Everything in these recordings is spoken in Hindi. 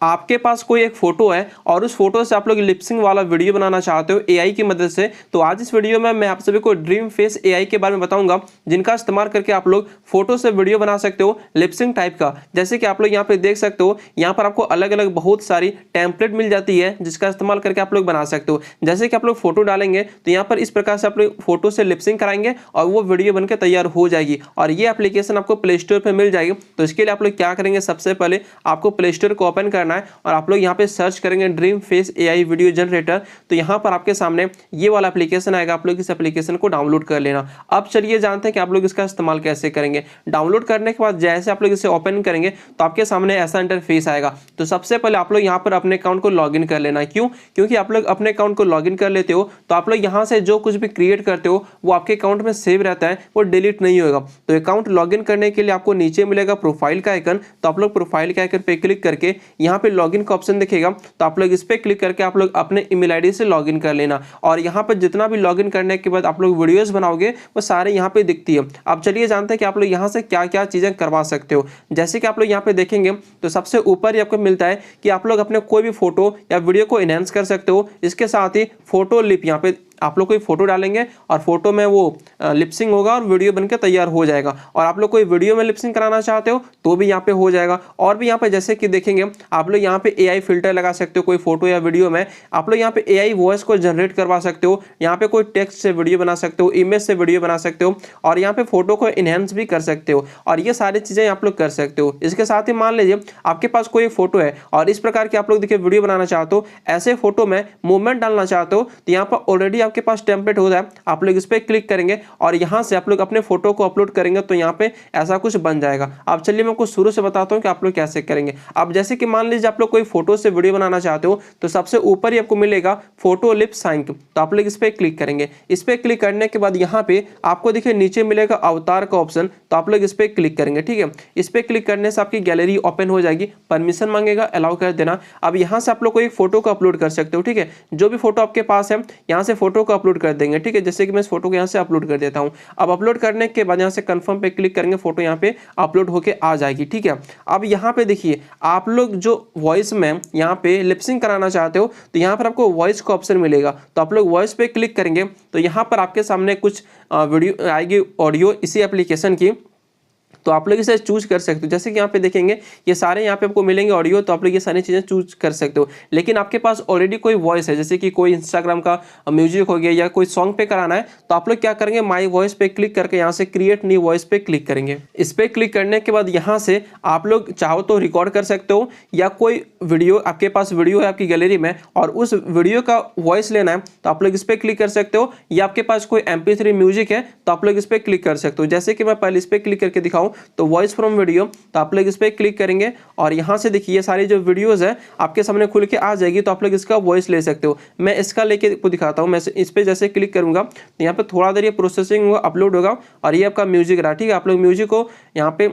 आपके पास कोई एक फोटो है और उस फोटो से आप लोग लिपसिंग वाला वीडियो बनाना चाहते हो एआई की मदद से, तो आज इस वीडियो में मैं आप सभी को ड्रीम फेस एआई के बारे में बताऊंगा, जिनका इस्तेमाल करके आप लोग फोटो से वीडियो बना सकते हो लिपसिंग टाइप का। जैसे कि आप लोग यहाँ पे देख सकते हो, यहाँ पर आपको अलग अलग बहुत सारी टेम्पलेट मिल जाती है जिसका इस्तेमाल करके आप लोग बना सकते हो। जैसे कि आप लोग फोटो डालेंगे तो यहाँ पर इस प्रकार से आप लोग फोटो से लिपसिंग कराएंगे और वो वीडियो बनकर तैयार हो जाएगी और ये एप्लीकेशन आपको प्ले स्टोर पर मिल जाएगी। तो इसके लिए आप लोग क्या करेंगे, सबसे पहले आपको प्ले स्टोर को ओपन करना है और आप लोग यहाँ पे सर्च करेंगे dream face AI video generator. तो यहाँ पर आपके सामने ये वाला एप्लीकेशन आएगा, आप लोग इस एप्लीकेशन को डाउनलोड कर लेना। अब चलिए जानते हैं कि आप लोग इसका इस्तेमाल कैसे करेंगे। डाउनलोड करने के बाद जैसे आप लोग इसे ओपन करेंगे तो आपके सामने ऐसा इंटरफेस आएगा। तो सबसे पहले आप लोग यहाँ पर अपने अकाउंट को लॉगिन कर लेना है। क्यों? क्योंकि आप लोग अपने अकाउंट को लॉगिन कर लेते हो तो आप लोग यहाँ से जो कुछ भी क्रिएट करते हो वो आपके अकाउंट में सेव रहता है, वो डिलीट नहीं होगा। तो अकाउंट लॉगिन करने के लिए आपको नीचे मिलेगा प्रोफाइल का आइकन, तो आप लोग प्रोफाइल के आइकन पे क्लिक करके यहाँ पे लॉगिन का ऑप्शन दिखेगा, तो आप लोग इस पे क्लिक करके आप लोग अपने ईमेल आईडी से लॉगिन कर लेना। और यहाँ पे जितना भी लॉगिन करने के बाद आप लोग वीडियोस बनाओगे वो सारे यहाँ पे दिखती है। अब चलिए जानते हैं कि आप लोग यहाँ से क्या क्या चीजें करवा सकते हो। जैसे कि आप लोग यहाँ पे देखेंगे तो सबसे ऊपर ही आपको मिलता है कि आप लोग अपने कोई भी फोटो या वीडियो को एनहांस कर सकते हो। इसके साथ ही फोटो लिप, यहाँ पे आप लोग कोई फोटो डालेंगे और फोटो में वो लिपसिंग होगा और वीडियो बनकर तैयार हो जाएगा। और आप लोग कोई वीडियो में लिपसिंग कराना चाहते हो तो भी यहाँ पे हो जाएगा। और भी यहाँ पे जैसे कि देखेंगे आप लोग यहाँ पे एआई फिल्टर लगा सकते हो कोई फोटो या वीडियो में। आप लोग यहाँ पे एआई वॉइस को जनरेट करवा सकते हो, यहाँ पे कोई टेक्स्ट से वीडियो बना सकते हो, इमेज से वीडियो बना सकते हो और यहाँ पे फोटो को इनहेंस भी कर सकते हो। और ये सारी चीजें आप लोग कर सकते हो। इसके साथ ही मान लीजिए आपके पास कोई फोटो है और इस प्रकार की आप लोग देखिए वीडियो बनाना चाहते हो, ऐसे फोटो में मूवमेंट डालना चाहते हो, तो यहाँ पर ऑलरेडी आपके पास टेम्पलेट होता है। आप लोग इस पे क्लिक करेंगे और यहाँ से आप लोग अपने फोटो को अपलोड करेंगे तो यहाँ पे ऐसा कुछ बन जाएगा। अब चलिए मैं आपको शुरू से बताता हूँ कि आप लोग कैसे करेंगे। अब जैसे कि मान लीजिए आप लोग कोई फोटो से वीडियो बनाना चाहते हो तो सबसे ऊपर ही आपको मिलेगा फोटो लिप सिंक, तो आप लोग इस पे क्लिक करेंगे। इस पे क्लिक करने के बाद यहाँ पे आपको देखिए नीचे मिलेगा अवतार का ऑप्शन, तो आप लोग इस पे क्लिक करेंगे। ठीक है, इस पे क्लिक करने से आपकी गैलरी ओपन हो जाएगी, परमिशन मांगेगा, अलाउ कर देना। अब यहाँ से आप लोग कोई फोटो को अपलोड कर सकते हो। ठीक है, जो भी फोटो आपके पास है यहाँ से फोटो को अपलोड कर देंगे। ठीक है, जैसे कि मैं इस फोटो को यहाँ से अपलोड कर देता हूँ। अब अपलोड करने के बाद यहाँ से कंफर्म पे क्लिक करेंगे, फोटो यहाँ पे अपलोड होके आ जाएगी। ठीक है, अब यहाँ पे देखिए आप लोग जो वॉइस में यहाँ पे लिपसिंग कराना चाहते हो तो यहाँ पर आपको वॉइस का ऑप्शन मिलेगा, तो आप लोग वॉइस पे क्लिक करेंगे तो यहाँ पर आपके सामने कुछ वीडियो आएगी ऑडियो इसी एप्लीकेशन की, तो आप लोग इसे चूज कर सकते हो। जैसे कि यहाँ पे देखेंगे ये सारे यहाँ पे आपको मिलेंगे ऑडियो, तो आप लोग ये सारी चीजें चूज कर सकते हो। लेकिन आपके पास ऑलरेडी कोई वॉइस है, जैसे कि कोई इंस्टाग्राम का म्यूजिक हो गया या कोई सॉन्ग पे कराना है, तो आप लोग क्या करेंगे, माई वॉइस पे क्लिक करके यहाँ से क्रिएट न्यू वॉइस पे क्लिक करेंगे। इस पे क्लिक करने के बाद यहाँ से आप लोग चाहो तो रिकॉर्ड कर सकते हो या कोई वीडियो, आपके पास वीडियो है आपकी गैलरी में और उस वीडियो का वॉइस लेना है तो आप लोग इस पे क्लिक कर सकते हो, या आपके पास कोई MP3 म्यूजिक है तो आप लोग इस पे क्लिक कर सकते हो। जैसे कि मैं पहले इस पे क्लिक करके दिखाऊं तो वॉइस फ्रॉम वीडियो, तो आप लोग इस पे क्लिक करेंगे और यहाँ से देखिए ये सारी जो वीडियोस है आपके सामने खुल के आ जाएगी, तो आप लोग इसका वॉइस ले सकते हो। मैं इसका लेके आपको दिखाता हूँ। मैं इस पे जैसे क्लिक करूंगा तो यहाँ पे थोड़ा देर ये प्रोसेसिंग होगा, अपलोड होगा और ये आपका म्यूजिक रहा। ठीक है, आप लोग म्यूजिक को यहाँ पे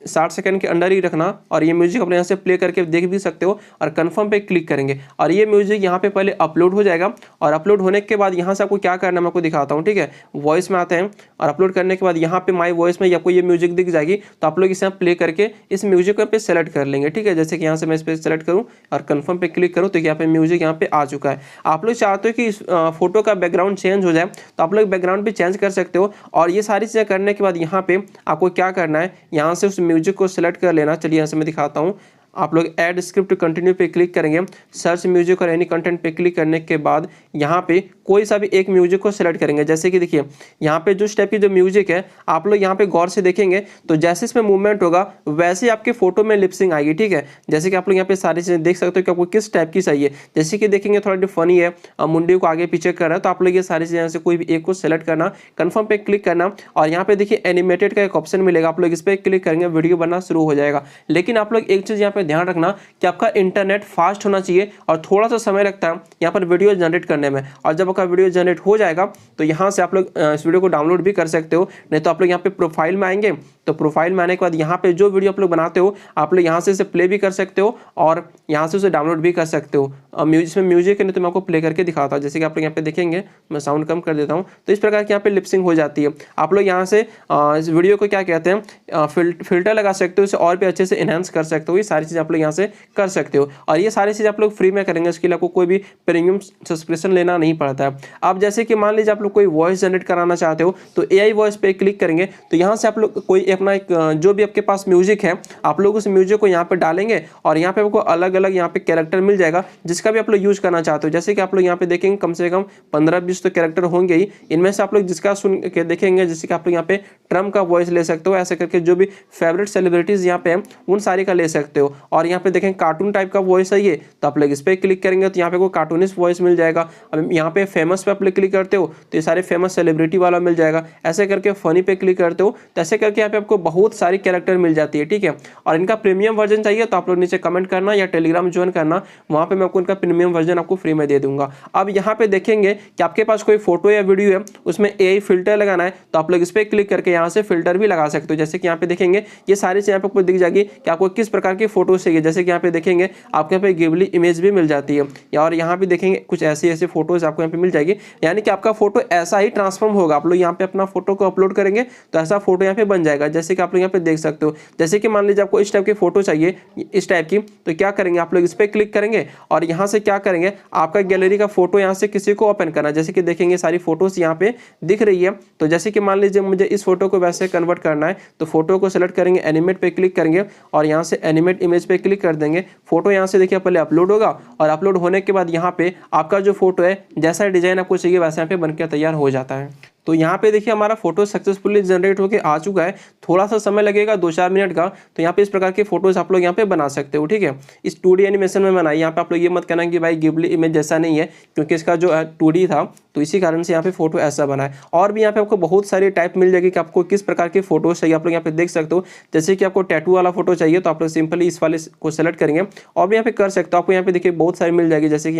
60 सेकंड के अंदर ही रखना और ये म्यूजिक अपने यहाँ से प्ले करके देख भी सकते हो और कंफर्म पे क्लिक करेंगे और ये म्यूजिक यहाँ पे पहले अपलोड हो जाएगा। और अपलोड होने के बाद यहाँ से आपको क्या करना है मैं आपको दिखाता हूँ। ठीक है, वॉइस में आते हैं और अपलोड करने के बाद यहाँ पे माई वॉइस में आपको ये म्यूजिक दिख जाएगी, तो आप लोग इसे प्ले करके इस म्यूजिक पे सेलेक्ट कर लेंगे। ठीक है, जैसे कि यहाँ से मैं इस पर सेलेक्ट करूँ और कन्फर्म पे क्लिक करूँ तो यहाँ पे म्यूजिक यहाँ पे आ चुका है। आप लोग चाहते हो कि इस फोटो का बैकग्राउंड चेंज हो जाए तो आप लोग बैकग्राउंड भी चेंज कर सकते हो। और ये सारी चीज़ें करने के बाद यहाँ पे आपको क्या करना है, यहाँ से उस म्यूजिक को सेलेक्ट कर लेना। चलिए यहाँ से मैं दिखाता हूँ। आप लोग ऐड स्क्रिप्ट कंटिन्यू पे क्लिक करेंगे, सर्च म्यूजिक और एनी कंटेंट पे क्लिक करने के बाद यहाँ पे कोई सा भी एक म्यूजिक को सेलेक्ट करेंगे। जैसे कि देखिए यहाँ पे जो स्टेप की जो म्यूजिक है आप लोग यहाँ पे गौर से देखेंगे तो जैसे इसमें मूवमेंट होगा वैसे ही आपके फोटो में लिपसिंग आएगी। ठीक है, जैसे कि आप लोग यहाँ पे सारी चीजें देख सकते हो कि आपको किस टाइप की चाहिए। जैसे कि देखेंगे थोड़ा फनी है, मुंडी को आगे पीछे कर रहा है, तो आप लोग ये सारी चीजें से कोई भी एक को सेलेक्ट करना, कंफर्म पे क्लिक करना और यहाँ पे देखिए एनिमेटेड का एक ऑप्शन मिलेगा, आप लोग इस पर क्लिक करेंगे, वीडियो बनना शुरू हो जाएगा। लेकिन आप लोग एक चीज यहाँ पे ध्यान रखना कि आपका इंटरनेट फास्ट होना चाहिए और थोड़ा सा समय लगता है यहाँ पर वीडियो जनरेट करने में। और जब आपका वीडियो जनरेट हो जाएगा तो यहाँ से आप लोग इस वीडियो को डाउनलोड भी कर सकते हो, नहीं तो आप लोग यहाँ पे प्रोफाइल में आएंगे तो प्रोफाइल में आने के बाद यहाँ पे जो वीडियो आप लोग बनाते हो आप लोग यहाँ से इसे प्ले भी कर सकते हो और यहाँ से उसे डाउनलोड भी कर सकते हो। इसमें म्यूजिक है नहीं तो मैं आपको प्ले करके दिखाता हूँ। जैसे कि आप लोग यहाँ पे देखेंगे, मैं साउंड कम कर देता हूँ, तो इस प्रकार की यहाँ पे लिपसिंग हो जाती है। आप लोग यहाँ से इस वीडियो को क्या कहते हैं फिल्टर लगा सकते हो, इसे और भी अच्छे से इनहेंस कर सकते हो। ये सारी चीज़ आप लोग यहाँ से कर सकते हो और ये सारी चीज़ आप लोग फ्री में करेंगे। इसके लिए आपको कोई भी प्रीमियम सब्सक्रिप्शन लेना नहीं पड़ता है। अब जैसे कि मान लीजिए आप लोग कोई वॉइस जनरेट कराना चाहते हो तो AI वॉइस पे क्लिक करेंगे तो यहाँ से आप लोग कोई अपना एक जो भी आपके पास म्यूजिक है आप लोग उस म्यूजिक को यहाँ पे डालेंगे और यहाँ पे आपको अलग अलग यहाँ पे कैरेक्टर मिल जाएगा जिसका भी आप लोग यूज करना चाहते हो। जैसे कि आप लोग यहाँ पे देखेंगे कम से कम 15-20 तो कैरेक्टर होंगे ही, इनमें से आप लोग जिसका सुन के देखेंगे, जैसे कि आप लोग यहाँ पे ट्रम्प का वॉइस ले सकते हो, ऐसे करके जो भी फेवरेट सेलिब्रिटीज यहाँ पे हैं उन सारी का ले सकते हो। और यहाँ पे देखेंगे कार्टून टाइप का वॉइस है ये, तो आप लोग इस पर क्लिक करेंगे तो यहाँ पे कोई कार्टूनिस्ट वॉइस मिल जाएगा। अब यहाँ पे फेमस पे आप लोग क्लिक करते हो तो ये सारे फेमस सेलिब्रिटी वाला मिल जाएगा। ऐसे करके फनी पे क्लिक करते हो तो ऐसे करके यहाँ पे आपको बहुत सारी कैरेक्टर मिल जाती है, ठीक है। और इनका प्रीमियम वर्जन चाहिए तो आप लोग नीचे कमेंट करना या टेलीग्राम ज्वाइन करना, वहाँ पे मैं आपको इनका प्रीमियम वर्जन आपको फ्री में दे दूंगा। अब यहाँ पे देखेंगे कि आपके पास कोई फोटो या वीडियो है उसमें AI फिल्टर लगाना है तो आप लोग इस पर क्लिक करके यहाँ से फिल्टर भी लगा सकते हो। जैसे कि यहाँ पे देखेंगे ये सारी चीज़ यहाँ पे आपको दिख जाएगी कि आपको किस प्रकार की फोटो चाहिए। जैसे कि यहाँ पे देखेंगे आपको यहाँ पे गिबली इमेज भी मिल जाती है और यहाँ पे देखेंगे कुछ ऐसी ऐसी फोटोज आपको यहाँ पे मिल जाएगी, यानी कि आपका फोटो ऐसा ही ट्रांसफॉर्म होगा। आप लोग यहाँ पे अपना फोटो को अपलोड करेंगे तो ऐसा फोटो यहाँ पे बन जाएगा। जैसे कि आप लोग यहाँ पे देख सकते हो, जैसे कि मान लीजिए आपको इस टाइप की फोटो चाहिए, इस टाइप की, तो क्या करेंगे आप लोग इस पर क्लिक करेंगे और यहाँ से क्या करेंगे आपका गैलरी का फोटो यहाँ से किसी को ओपन करना। जैसे कि देखेंगे सारी फोटोज यहाँ पे दिख रही है, तो जैसे कि मान लीजिए मुझे इस फोटो को वैसे कन्वर्ट करना है तो फोटो को सेलेक्ट करेंगे, एनिमेट पे क्लिक करेंगे और यहाँ से एनिमेट इमेज पे क्लिक कर देंगे। फोटो यहाँ से देखिए पहले अपलोड होगा और अपलोड होने के बाद यहाँ पे आपका जो फोटो है जैसा डिजाइन आपको चाहिए वैसा यहाँ पे बनकर तैयार हो जाता है। तो यहाँ पे देखिए हमारा फोटो सक्सेसफुली जनरेट होकर आ चुका है। थोड़ा सा समय लगेगा 2-4 मिनट का, तो यहाँ पे इस प्रकार के फोटोज आप लोग यहाँ पे बना सकते हो, ठीक है। इस 2D एनिमेशन में बनाई, यहाँ पे आप लोग ये मत कहना कि भाई गिबली इमेज जैसा नहीं है, क्योंकि इसका जो 2D था तो इसी कारण से यहाँ पे फोटो ऐसा बना है। और भी यहाँ पे आपको बहुत सारी टाइप मिल जाएगी कि आपको किस प्रकार की फोटोज चाहिए। आप लोग यहाँ पे देख सकते हो, जैसे कि आपको टैटू वाला फोटो चाहिए तो आप लोग सिंपली इस वाले को सेलेक्ट करेंगे और भी यहाँ पे कर सकते हो। आपको यहाँ पे देखिए बहुत सारी मिल जाएगी, जैसे कि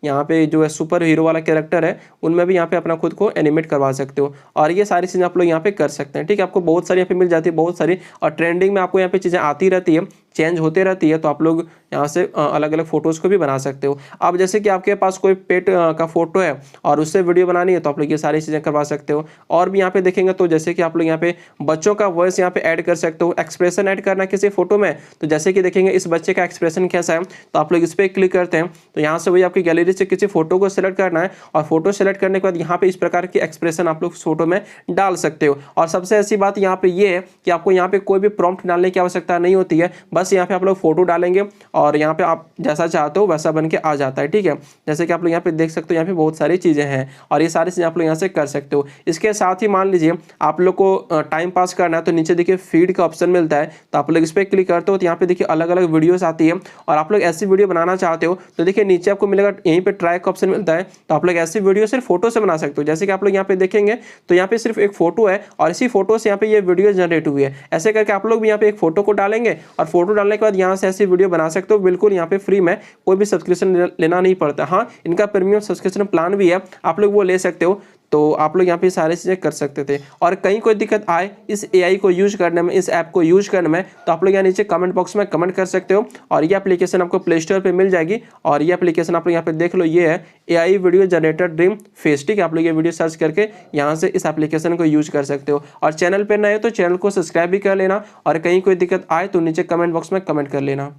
यहाँ पे जो है सुपर हीरो वाला कैरेक्टर है उनमें भी यहाँ पे अपना खुद को एनिमेट करवा सकते हो और ये सारी चीज़ें आप लोग यहाँ पे कर सकते हैं, ठीक है। आपको बहुत सारी यहाँ पे मिल जाती है, बहुत सारी, और ट्रेंडिंग में आपको यहाँ पे चीज़ें आती रहती है, चेंज होते रहती है, तो आप लोग यहाँ से अलग अलग फोटोज़ को भी बना सकते हो। अब जैसे कि आपके पास कोई पेट का फोटो है और उससे वीडियो बनानी है तो आप लोग ये सारी चीज़ें करवा सकते हो। और भी यहाँ पे देखेंगे तो जैसे कि आप लोग यहाँ पे बच्चों का वॉइस यहाँ पे ऐड कर सकते हो, एक्सप्रेशन ऐड करना किसी फोटो में, तो जैसे कि देखेंगे इस बच्चे का एक्सप्रेशन कैसा है तो आप लोग इस पर क्लिक करते हैं तो यहाँ से वही आपकी गैलरी से किसी फोटो को सिलेक्ट करना है और फोटो सेलेक्ट करने के बाद यहाँ पे इस प्रकार की एक्सप्रेशन आप लोग फोटो में डाल सकते हो। और सबसे ऐसी बात यहाँ पे ये है कि आपको यहाँ पे कोई भी प्रॉम्प्ट डालने की आवश्यकता नहीं होती है, बस यहाँ पे आप लोग फोटो डालेंगे और यहाँ पे आप जैसा चाहते हो वैसा बन के आ जाता है, ठीक है। जैसे कि आप लोग यहाँ पे देख सकते हो, यहाँ पे बहुत सारी चीज़ें हैं और ये सारी चीज़ें आप लोग यहाँ से कर सकते हो। इसके साथ ही मान लीजिए आप लोग को टाइम पास करना है तो नीचे देखिए फीड का ऑप्शन मिलता है, तो आप लोग इस पर क्लिक करते हो तो यहाँ पे देखिए अलग अलग वीडियोस आती है और आप लोग ऐसी वीडियो बनाना चाहते हो तो देखिए नीचे आपको मिलेगा यहीं पे ट्राई का ऑप्शन मिलता है, तो आप लोग ऐसी वीडियो सिर्फ फोटो से बना सकते हो। जैसे कि आप लोग यहाँ पे देखेंगे तो यहाँ पे सिर्फ एक फोटो है और इसी फोटो से यहाँ पे ये वीडियो जनरेट हुई है। ऐसे करके आप लोग भी यहाँ पे एक फोटो को डालेंगे और फोटो डालने के बाद यहाँ से ऐसी वीडियो बना सकते हो, बिल्कुल यहाँ पे फ्री में, कोई भी सब्सक्रिप्शन लेना नहीं पड़ता। हाँ, इनका प्रीमियम सब्सक्रिप्शन प्लान भी है, आप लोग वो ले सकते हो। तो आप लोग यहाँ पे सारी चीज़ें कर सकते थे। और कहीं कोई दिक्कत आए इस AI को यूज करने में, इस ऐप को यूज करने में, तो आप लोग यहाँ नीचे कमेंट बॉक्स में कमेंट कर सकते हो और ये एप्लीकेशन आपको प्ले स्टोर पे मिल जाएगी। और ये एप्लीकेशन आप लोग यहाँ पे देख लो, ये है AI video generator dream face, ठीक है। आप लोग ये वीडियो सर्च करके यहाँ से इस एप्लीकेशन को यूज कर सकते हो। और चैनल पर नए तो चैनल को सब्सक्राइब भी कर लेना और कहीं कोई दिक्कत आए तो नीचे कमेंट बॉक्स में कमेंट कर लेना।